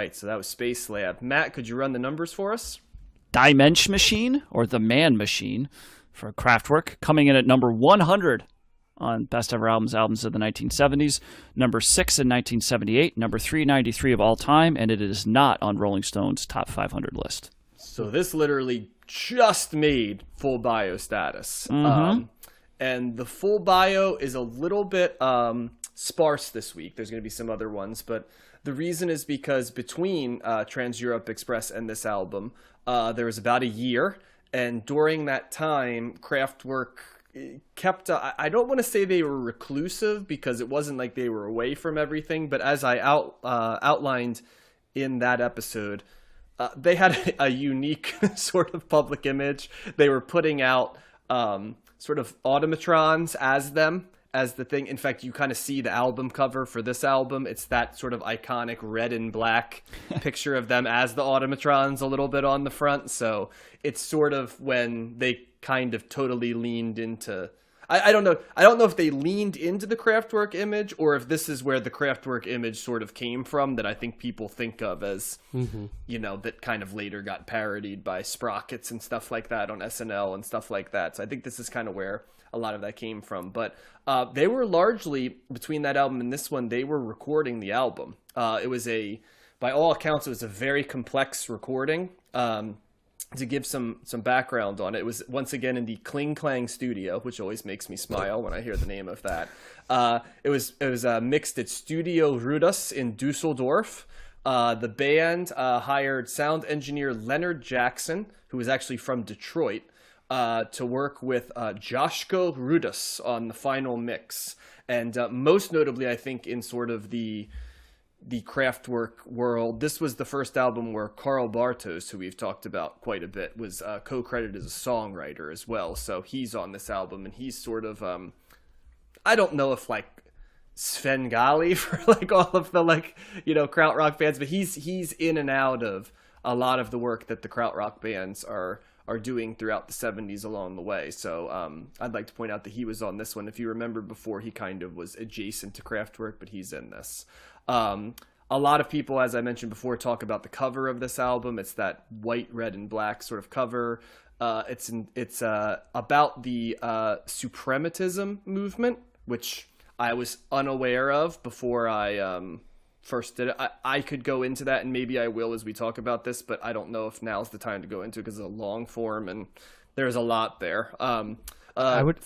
right, so that was Space Lab. Matt, could you run the numbers for us? Die Mensch Machine, or The Man Machine, for Kraftwerk, coming in at number 100 on Best Ever albums of the 1970s, number 6 in 1978, number 393 of all time, and it is not on Rolling Stone's top 500 list. So this literally just made full bio status. And the full bio is a little bit sparse this week. There's going to be some other ones, but the reason is because between Trans-Europe Express and this album, there was about a year, and during that time, Kraftwerk kept, I don't want to say they were reclusive, because it wasn't like they were away from everything, but as I outlined in that episode, they had a unique sort of public image. They were putting out sort of automatrons as the thing. In fact, you kind of see the album cover for this album. It's that sort of iconic red and black picture of them as the automatrons a little bit on the front. So it's sort of when they kind of totally leaned into, I don't know if they leaned into the Kraftwerk image, or if this is where the Kraftwerk image sort of came from, that I think people think of as, that kind of later got parodied by Sprockets and stuff like that on SNL and stuff like that. So I think this is kind of where a lot of that came from. But they were largely, between that album and this one, they were recording the album. It was by all accounts, it was a very complex recording. To give some background on it, it was once again in the Kling Klang studio, which always makes me smile when I hear the name of that. It was mixed at Studio Rudus in Dusseldorf. The band hired sound engineer Leonard Jackson, who was actually from Detroit, to work with Joshko Rudus on the final mix. And most notably, I think, in sort of the Kraftwerk world, this was the first album where Karl Bartos, who we've talked about quite a bit, was co-credited as a songwriter as well. So he's on this album, and he's sort of, I don't know if like Svengali for like all of the krautrock bands, but he's in and out of a lot of the work that the krautrock bands are doing throughout the 70s along the way. So I'd like to point out that he was on this one. If you remember before, he kind of was adjacent to Kraftwerk, but he's in this. A lot of people, as I mentioned before, talk about the cover of this album. It's that white, red, and black sort of cover. It's about the suprematism movement, which I was unaware of before I first did it. I could go into that, and maybe I will as we talk about this, but I don't know if now's the time to go into it because it's a long form and there's a lot there. I would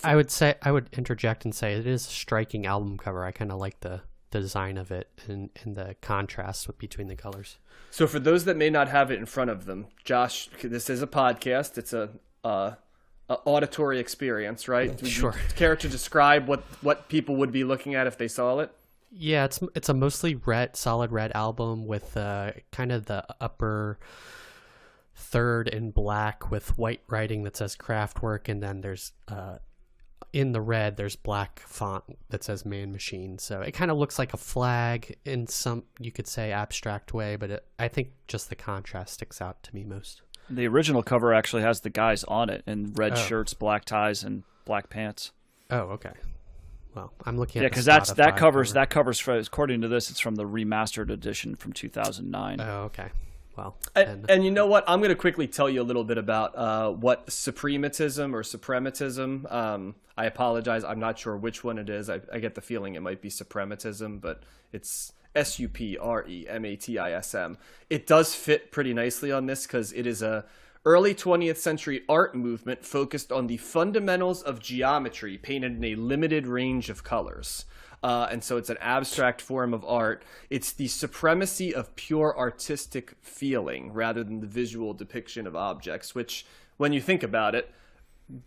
interject and say it is a striking album cover. I kind of like the design of it and the contrast between the colors. So for those that may not have it in front of them, Josh, this is a podcast. It's a auditory experience, right? Sure. Would you care to describe what people would be looking at if they saw it? Yeah, it's a mostly solid red album with kind of the upper third in black with white writing that says Kraftwerk, and then there's in the red there's black font that says Man Machine. So it kind of looks like a flag in some, you could say, abstract way, but I think just the contrast sticks out to me most. The original cover actually has the guys on it in red shirts, black ties, and black pants. Oh, okay. Well, I'm looking at because that covers according to this, it's from the remastered edition from 2009. Oh, okay. Well, and you know what? I'm going to quickly tell you a little bit about what suprematism or suprematism. I apologize. I'm not sure which one it is. I get the feeling it might be suprematism, but it's suprematism. It does fit pretty nicely on this because it is a early 20th century art movement focused on the fundamentals of geometry painted in a limited range of colors. And so it's an abstract form of art. It's the supremacy of pure artistic feeling rather than the visual depiction of objects, which, when you think about it,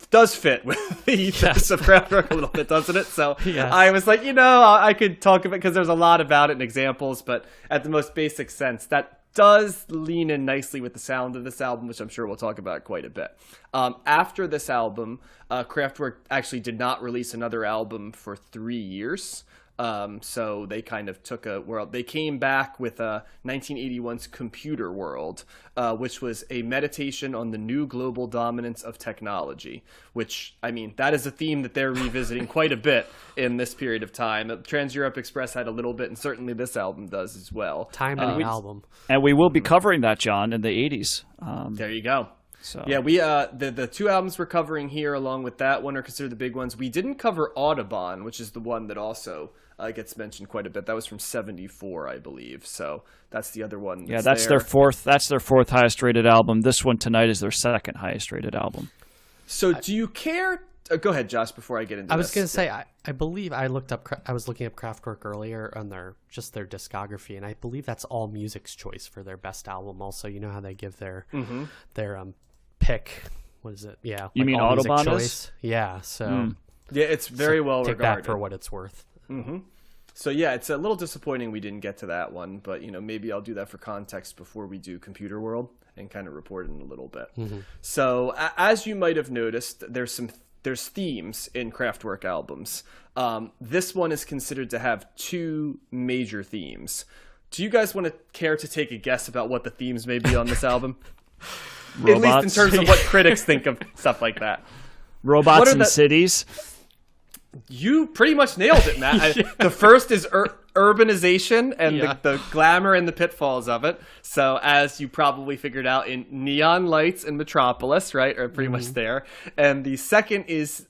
does fit with the ethos of Kraftwerk a little bit, doesn't it? So I was like, I could talk about it because there's a lot about it and examples, but at the most basic sense, that does lean in nicely with the sound of this album, which I'm sure we'll talk about quite a bit. After this album, Kraftwerk actually did not release another album for 3 years. So they kind of took a world. They came back with 1981's Computer World, which was a meditation on the new global dominance of technology, which, I mean, that is a theme that they're revisiting quite a bit in this period of time. Trans-Europe Express had a little bit, and certainly this album does as well. Timely album. And we will be covering that, John, in the 80s. There you go. So. Yeah, we the two albums we're covering here, along with that one, are considered the big ones. We didn't cover Audubon, which is the one that also gets mentioned quite a bit. That was from '74, I believe. So that's the other one. That's their fourth. That's their fourth highest rated album. This one tonight is their second highest rated album. So do you care? Go ahead, Josh. Before I get into, I was going to say, I believe I looked up. I was looking up Kraftwerk earlier on their discography, and I believe that's All Music's choice for their best album. Also, you know how they give their pick. What is it? Yeah, you mean Audubon choice? Yeah. So yeah, it's very well take regarded. that for what it's worth. Mm-hmm. So yeah, it's a little disappointing we didn't get to that one, but maybe I'll do that for context before we do Computer World and kind of report in a little bit. Mm-hmm. So as you might have noticed, there's themes in Kraftwerk albums. This one is considered to have two major themes. Do you guys want to care to take a guess about what the themes may be on this album? Robots. At least in terms of what critics think of stuff like that. Robots in cities. You pretty much nailed it, Matt. The first is urbanization and the glamour and the pitfalls of it. So as you probably figured out, in neon lights and Metropolis, right, are pretty much there. And the second is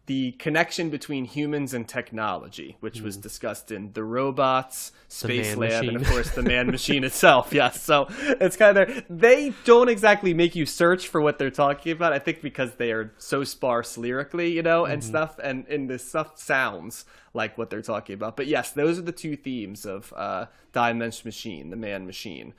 the connection between humans and technology, which was discussed in The Robots, Space Lab, and of course the Man Machine itself. Yes, so it's kind of, they don't exactly make you search for what they're talking about, I think because they are so sparse lyrically, and stuff, and this stuff sounds like what they're talking about. But yes, those are the two themes of Dimension Machine, the Man Machine.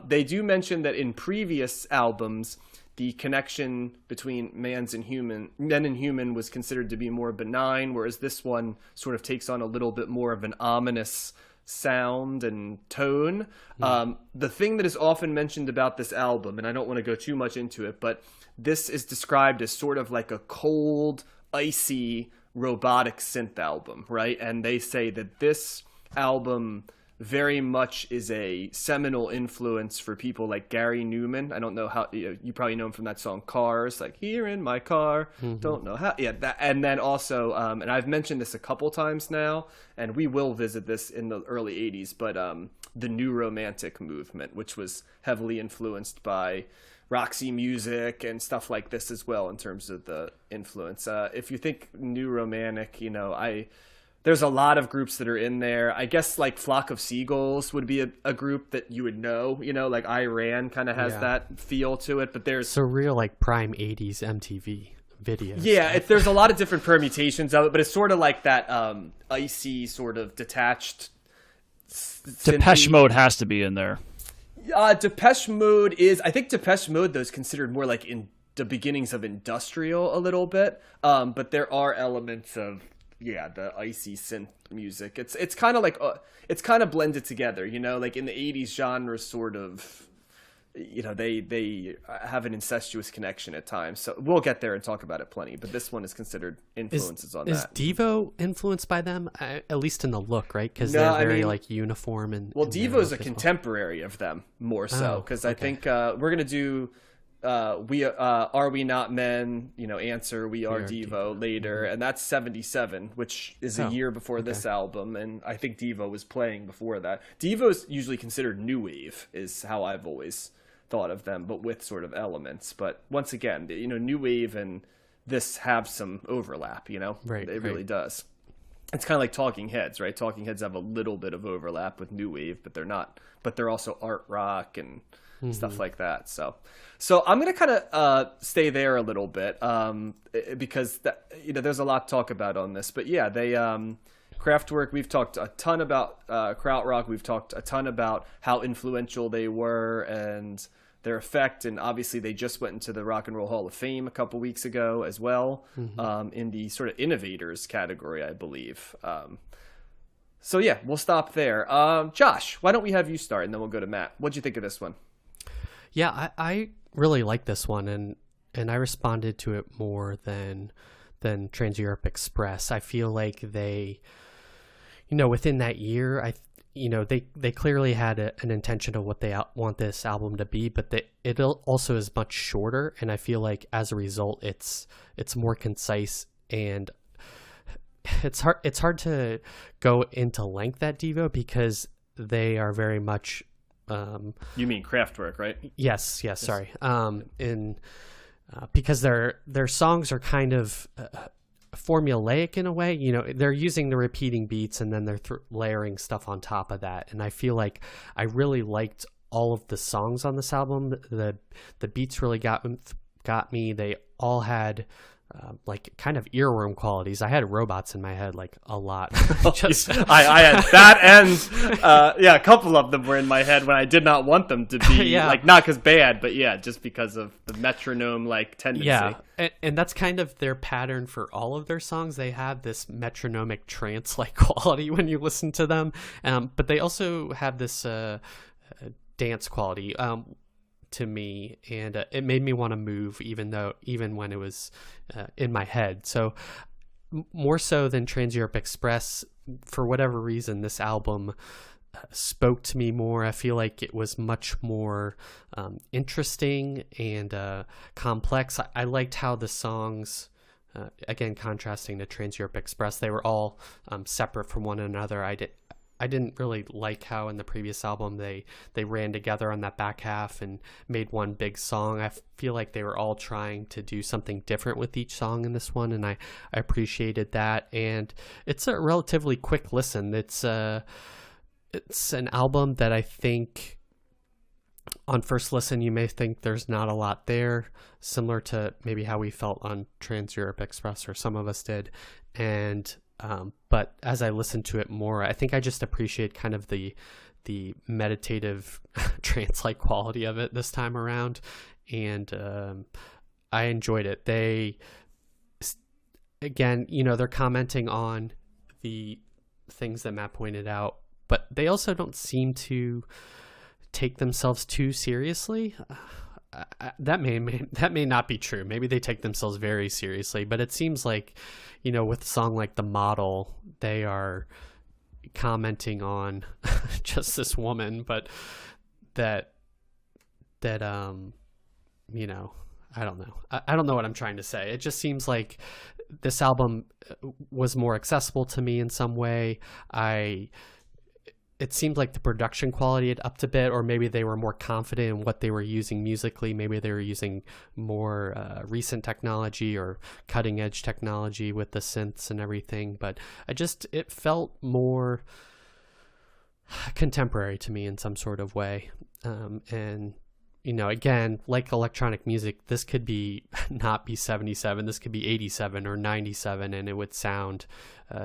They do mention that in previous albums, the connection between men and human was considered to be more benign, whereas this one sort of takes on a little bit more of an ominous sound and tone. The thing that is often mentioned about this album, and I don't want to go too much into it, but this is described as sort of like a cold, icy, robotic synth album, right? And they say that this album very much is a seminal influence for people like Gary Newman. I don't know how, you probably know him from that song Cars, like here in my car, don't know how. Yeah, that, and then also, and I've mentioned this a couple times now, and we will visit this in the early 80s, but the New Romantic movement, which was heavily influenced by Roxy Music and stuff like this as well in terms of the influence. If you think New Romantic, there's a lot of groups that are in there. I guess like Flock of Seagulls would be a group that you would know, like Iran kind of has that feel to it, but there's surreal, like prime 80s MTV videos. Yeah, there's a lot of different permutations of it, but it's sort of like that icy sort of detached. Depeche Mode has to be in there. Depeche Mode I think Depeche Mode though is considered more like in the beginnings of industrial a little bit, but there are elements of the icy synth music. It's kind of like it's kind of blended together, like in the 80s genres sort of, they have an incestuous connection at times. So we'll get there and talk about it plenty, but this one is considered influences on that. Is Devo influenced by them? At least in the look, right? Because they're very like uniform and Devo's a contemporary of them more so, because I think we're going to do we Are We Not Men, answer We Are Devo later, and that's 77, which is a year before this album, and I think Devo was playing before that. Devo's usually considered new wave is how I've always thought of them, but with sort of elements. But once again, new wave and this have some overlap, right, it really does. It's kind of like Talking Heads, right? Talking Heads have a little bit of overlap with new wave, but they're also art rock and stuff like that. So I'm going to kind of stay there a little bit because there's a lot to talk about on this. But yeah, they Kraftwerk, we've talked a ton about krautrock. We've talked a ton about how influential they were and their effect. And obviously they just went into the Rock and Roll Hall of Fame a couple weeks ago as well, in the sort of innovators category, I believe. So yeah, we'll stop there. Josh, why don't we have you start and then we'll go to Matt. What'd you think of this one? Yeah, I really like this one, and I responded to it more than Trans-Europe Express. I feel like they within that year, they clearly had an intention of what they want this album to be, but it also is much shorter, and I feel like as a result, it's more concise, and it's hard to go into length at Devo because they are very much. You mean Kraftwerk, right? Yes. Sorry. Because their songs are kind of formulaic in a way. They're using the repeating beats and then they're layering stuff on top of that. And I feel like I really liked all of the songs on this album. The beats really got me. They all had like kind of earworm qualities. I had robots in my head like a lot. I had that, and a couple of them were in my head when I did not want them to be like, not because bad, but just because of the metronome like tendency. Yeah, and that's kind of their pattern for all of their songs. They have this metronomic trance like quality when you listen to them, but they also have this dance quality to me, and it made me want to move even when it was in my head. So more so than Trans Europe Express, for whatever reason, this album spoke to me more. I feel like it was much more interesting and complex. I liked how the songs, again contrasting to Trans Europe Express, they were all separate from one another. I didn't really like how in the previous album they ran together on that back half and made one big song. I feel like they were all trying to do something different with each song in this one, and I appreciated that. And it's a relatively quick listen. It's an album that I think on first listen you may think there's not a lot there, similar to maybe how we felt on Trans Europe Express, or some of us did. And but as I listened to it more, I think I just appreciate kind of the meditative trance-like quality of it this time around, and I enjoyed it. They, again, they're commenting on the things that Matt pointed out, but they also don't seem to take themselves too seriously. That may not be true. Maybe they take themselves very seriously, but it seems like, with a song like The Model, they are commenting on just this woman, but I don't know. I don't know what I'm trying to say. It just seems like this album was more accessible to me in some way. It seemed like the production quality had upped a bit, or maybe they were more confident in what they were using musically. Maybe they were using more recent technology or cutting edge technology with the synths and everything. But it felt more contemporary to me in some sort of way. And, again, like electronic music, this could not be 77. This could be 87 or 97, and it would sound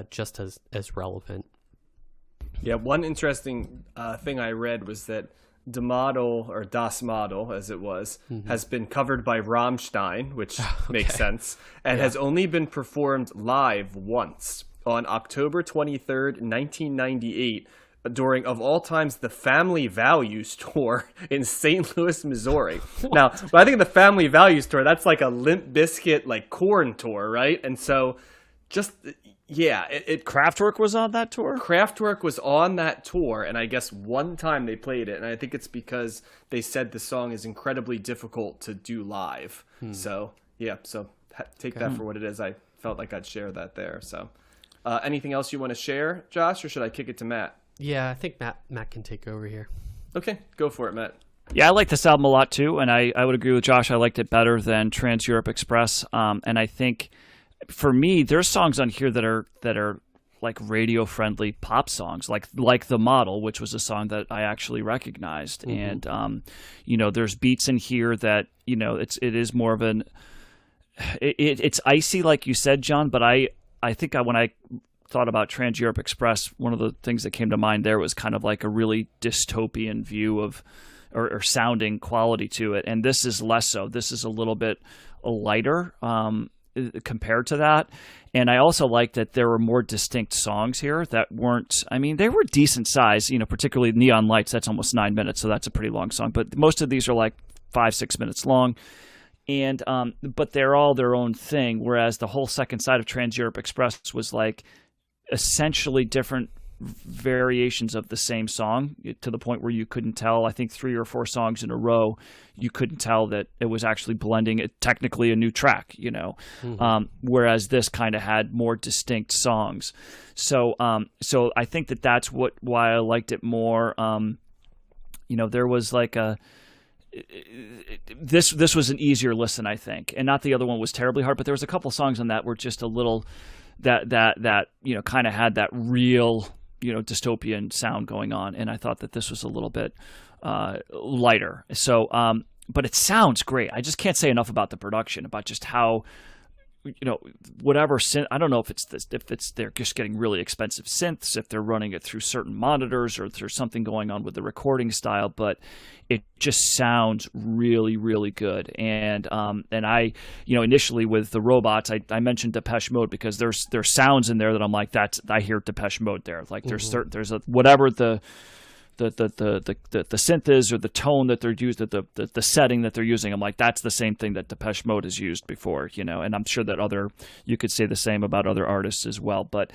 just as relevant. Yeah, one interesting thing I read was that Die Model, or Das Model as it was, has been covered by Rammstein, which makes sense, and has only been performed live once on October 23rd, 1998, during, of all times, the Family Values tour in St. Louis, Missouri. Now, when I think of the Family Values tour, that's like a Limp Bizkit, like Korn tour, right? And so just... yeah, Kraftwerk was on that tour? Kraftwerk was on that tour, and I guess one time they played it, and I think it's because they said the song is incredibly difficult to do live. So, take that for what it is. I felt like I'd share that there. So, anything else you want to share, Josh, or should I kick it to Matt? Yeah, I think Matt can take over here. Okay, go for it, Matt. Yeah, I like this album a lot too, and I would agree with Josh. I liked it better than Trans Europe Express, and I think... for me, there's songs on here that are like radio friendly pop songs, like The Model, which was a song that I actually recognized. And there's beats in here that it is more of it's icy, like you said, John. But I think when I thought about Trans Europe Express, one of the things that came to mind there was kind of like a really dystopian view of or sounding quality to it. And this is less so. This is a little bit lighter. Compared to that. And I also like that there were more distinct songs here that weren't, they were decent size, particularly Neon Lights. That's almost 9 minutes. So that's a pretty long song, but most of these are like 5-6 minutes long. And, but they're all their own thing. Whereas the whole second side of Trans Europe Express was like essentially different variations of the same song to the point where you couldn't tell. I think 3 or 4 songs in a row, you couldn't tell that it was actually blending it, technically a new track, whereas this kind of had more distinct songs. So I think that's why I liked it more. There was like this was an easier listen, I think, and not the other one was terribly hard, but there was a couple songs on that were just a little that kind of had that real dystopian sound going on, and I thought that this was a little bit lighter. So but it sounds great. I just can't say enough about the production, about just how whatever synth. I don't know if they're just getting really expensive synths, if they're running it through certain monitors, or if there's something going on with the recording style, but it just sounds really, really good. And I, initially with the robots, I mentioned Depeche Mode because there's sounds in there that I'm like, I hear Depeche Mode there. Like there's whatever the synth is, or the tone that they're used, the setting that they're using, I'm like, that's the same thing that Depeche Mode has used before, and I'm sure that you could say the same about other artists as well. But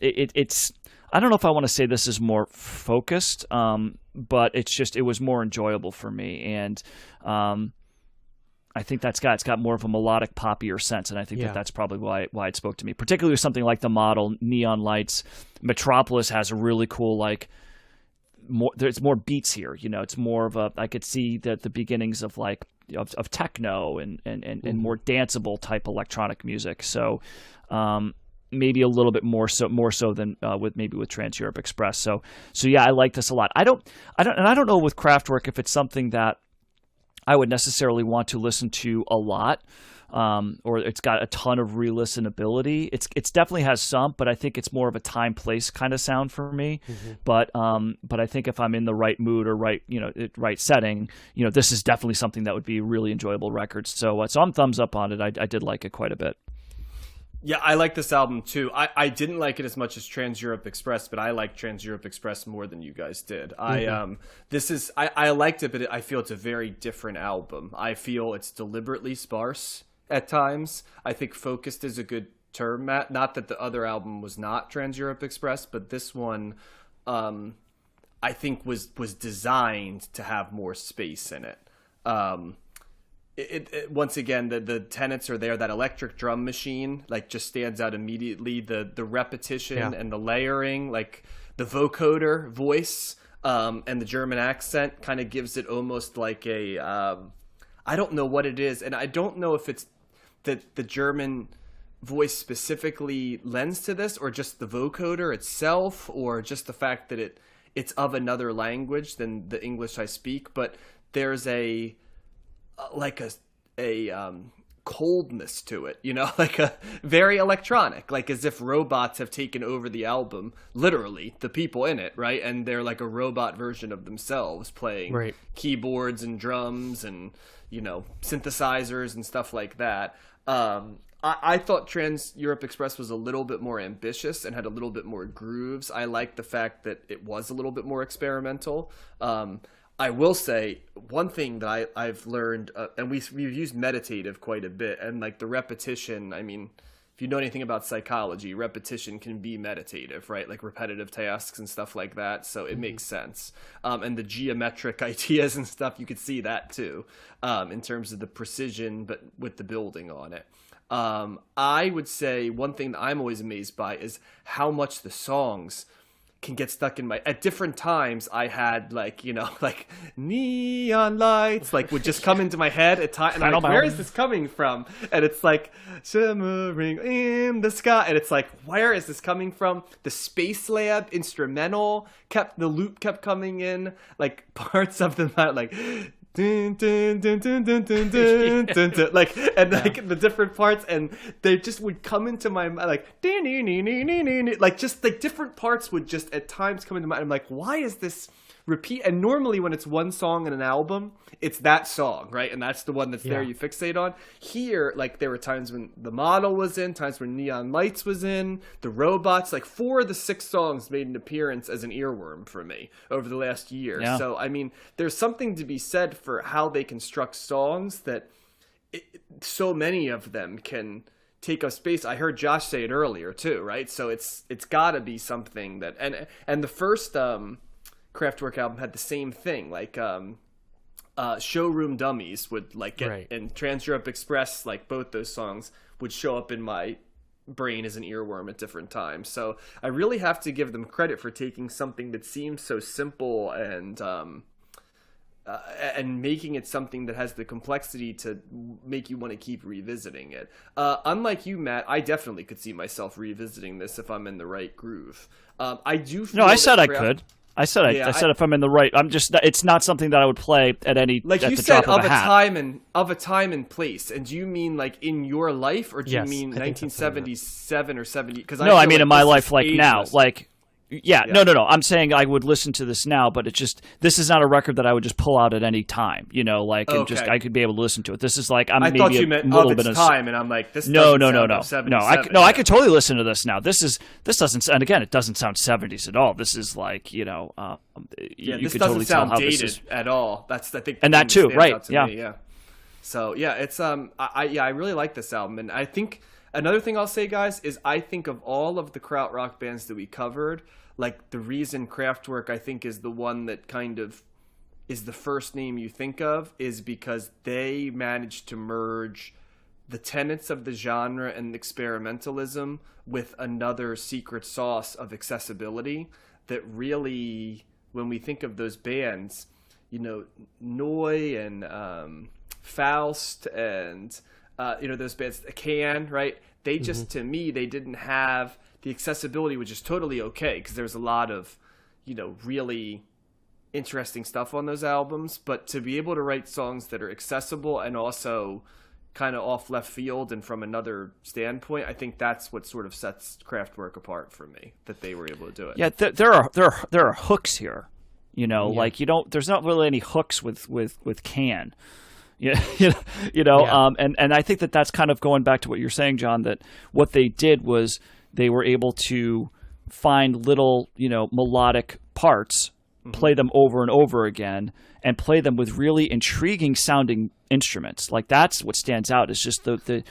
it's I don't know if I want to say this is more focused, but it was more enjoyable for me, and I think it's got more of a melodic, poppier sense, and I think that's probably why it spoke to me, particularly with something like the model, neon lights. Metropolis has a really cool there's more beats here, it's more of I could see the beginnings of of techno and more danceable type electronic music. So maybe a little bit more so than with Trans Europe Express. So yeah, I like this a lot. I don't know with Kraftwerk if it's something that I would necessarily want to listen to a lot. Or it's got a ton of re-listenability. It's definitely has some, but I think it's more of a time place kind of sound for me. But I think if I'm in the right mood or right setting, this is definitely something that would be a really enjoyable record. So I'm thumbs up on it. I did like it quite a bit. Yeah, I like this album too. I didn't like it as much as Trans Europe Express, but I like Trans Europe Express more than you guys did. I liked it, but I feel it's a very different album. I feel it's deliberately sparse at times. I think focused is a good term, Matt. Not that the other album was not Trans Europe Express, but this one I think was designed to have more space in it. It once again, the tenets are there. That electric drum machine just stands out immediately. The repetition and the layering, the vocoder voice and the German accent kind of gives it almost like a I don't know what it is, and I don't know if it's that the German voice specifically lends to this, or just the vocoder itself, or just the fact that it's of another language than the English I speak. But there's a coldness to it, like a very electronic, as if robots have taken over the album, literally the people in it, right? And they're like a robot version of themselves playing keyboards and drums and synthesizers and stuff like that. I thought Trans Europe Express was a little bit more ambitious and had a little bit more grooves. I like the fact that it was a little bit more experimental. I will say one thing that I've learned, and we've used meditative quite a bit, and the repetition. I mean, if you know anything about psychology, repetition can be meditative, right? Repetitive tasks and stuff like that. So it makes sense. And the geometric ideas and stuff, you could see that too, in terms of the precision, but with the building on it. I would say one thing that I'm always amazed by is how much the songs can get stuck in at different times. I had neon lights would just come into my head at times, and I'm where is this coming from? And it's shimmering in the sky, and it's where is this coming from? The Space Lab instrumental the loop kept coming in, parts of them dun, dun, dun, dun, dun, dun, dun, dun, dun, the different parts, and they just would come into my mind different parts would just at times come into my mind. I'm why is this repeat? And normally when it's one song in an album, it's that song, right? And that's the one that's there you fixate on. Here, there were times when the model was in, times when Neon Lights was in, the robots, 4 of the 6 songs made an appearance as an earworm for me over the last year. Yeah. So, I mean, there's something to be said for how they construct songs that so many of them can take up space. I heard Josh say it earlier too, right? So it's got to be something that and the first Kraftwerk album had the same thing, like Showroom Dummies would like get and Trans Europe Express, like both those songs would show up in my brain as an earworm at different times. So I really have to give them credit for taking something that seems so simple and making it something that has the complexity to make you want to keep revisiting it. Unlike you, Matt, I definitely could see myself revisiting this if I'm in the right groove. I do feel I said I could. I said I said if I'm in the right. I'm just. It's not something that I would play at any. Like at you the said, drop of a hat. of a time and place. And do you mean like in your life, or do you mean 1977 or 70? Because no, I mean in my life, like ageless. now, like. Yeah, no. I'm saying I would listen to this now, but it's just this is not a record that I would just pull out at any time. You know, like and just I could be able to listen to it. This is like I thought you meant of its time, and I'm like this. No. I could totally listen to this now. This doesn't, and again, it doesn't sound 70s at all. This is like you this could doesn't totally sound tell how dated this is at all. That's I think, and that too, right? Yeah. So yeah, it's I really like this album, and I think another thing I'll say, guys, is I think of all of the krautrock bands that we covered. Like, the reason Kraftwerk, I think, is the one that kind of is the first name you think of is because they managed to merge the tenets of the genre and experimentalism with another secret sauce of accessibility that really, when we think of those bands, Neu! And Faust and, those bands, Can, right? They just, to me, they didn't have... The accessibility was just totally okay because there's a lot of, really interesting stuff on those albums. But to be able to write songs that are accessible and also kind of off left field and from another standpoint, I think that's what sort of sets Kraftwerk apart for me, that they were able to do it. Yeah, there are hooks here, like there's not really any hooks with Can. And I think that's kind of going back to what you're saying, John, that what they did was they were able to find little, melodic parts, play them over and over again, and play them with really intriguing sounding instruments. Like that's what stands out is just the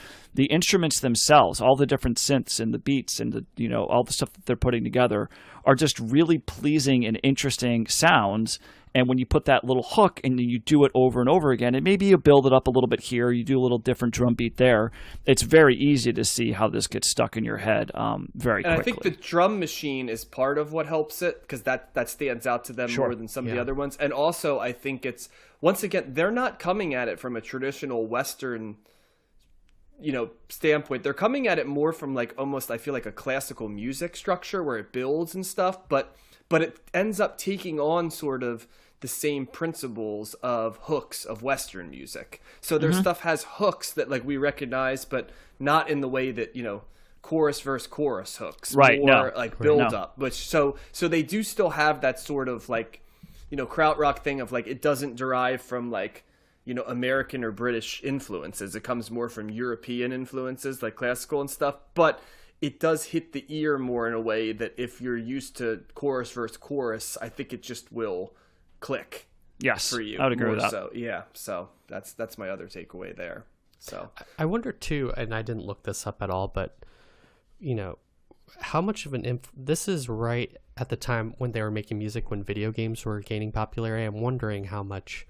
instruments themselves, all the different synths and the beats and the all the stuff that they're putting together are just really pleasing and interesting sounds. And when you put that little hook and you do it over and over again, and maybe you build it up a little bit here, you do a little different drum beat there, it's very easy to see how this gets stuck in your head very quickly. And I think the drum machine is part of what helps it because that stands out to them more than some of the other ones. And also I think it's, once again, they're not coming at it from a traditional Western standpoint. They're coming at it more from like almost, I feel like a classical music structure where it builds and stuff, but it ends up taking on sort of the same principles of hooks of Western music. So their stuff has hooks that like we recognize, but not in the way that, chorus verse chorus hooks, right? More like build up, which so they do still have that sort of like, krautrock thing of like, it doesn't derive from like, American or British influences. It comes more from European influences like classical and stuff, but it does hit the ear more in a way that if you're used to chorus versus chorus, I think it just will click. Yes, for you. I would agree with that. So yeah, so that's my other takeaway there. So I wonder too, and I didn't look this up at all, but how much of an this is right at the time when they were making music when video games were gaining popularity. I'm wondering how much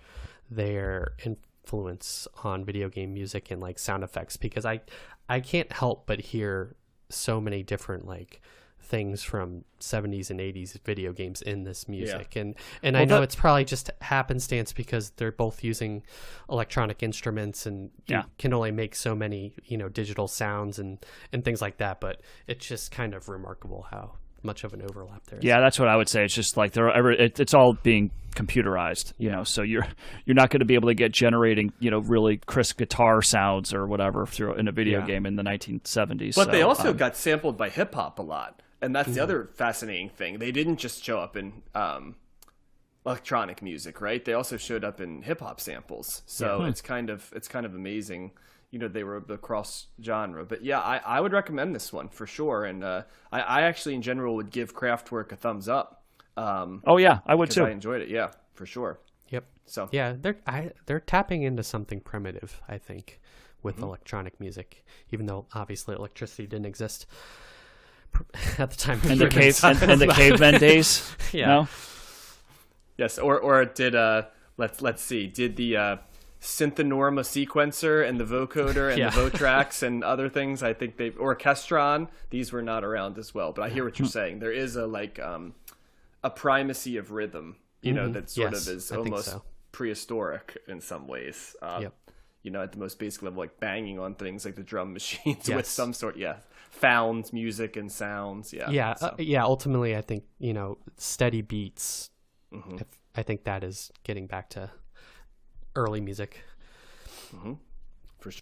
their influence on video game music and like sound effects, because I can't help but hear so many different like things from 70s and 80s video games in this music. And I know it's probably just happenstance because they're both using electronic instruments and you can only make so many digital sounds and things like that, but it's just kind of remarkable how much of an overlap there is. Yeah, that's what I would say. It's just like it's all being computerized, so you're not going to be able to get generating really crisp guitar sounds or whatever through in a video game in the 1970s. But they also got sampled by hip hop a lot. And that's the other fascinating thing. They didn't just show up in electronic music, right? They also showed up in hip hop samples. So it's kind of amazing. They were the cross genre. But yeah, I would recommend this one for sure. And I actually in general would give Kraftwerk a thumbs up. Oh yeah, I would too. I enjoyed it. Yeah, for sure. Yep. So yeah, they're tapping into something primitive, I think, with electronic music, even though obviously electricity didn't exist at the time. In the cavemen days. Yeah. No? Yes, or did let's see, did the Synthenorma sequencer and the vocoder and Yeah. the Votrax and other things, I think they Orchestron, these were not around as well. But I hear what you're saying. There is a primacy of rhythm, that sort Yes, of is I think almost so. prehistoric in some ways. Yep. At the most basic level, like banging on things like the drum machines with Yes. some sort, found music and sounds. Yeah. Ultimately, I think steady beats. I think that is getting back to early music.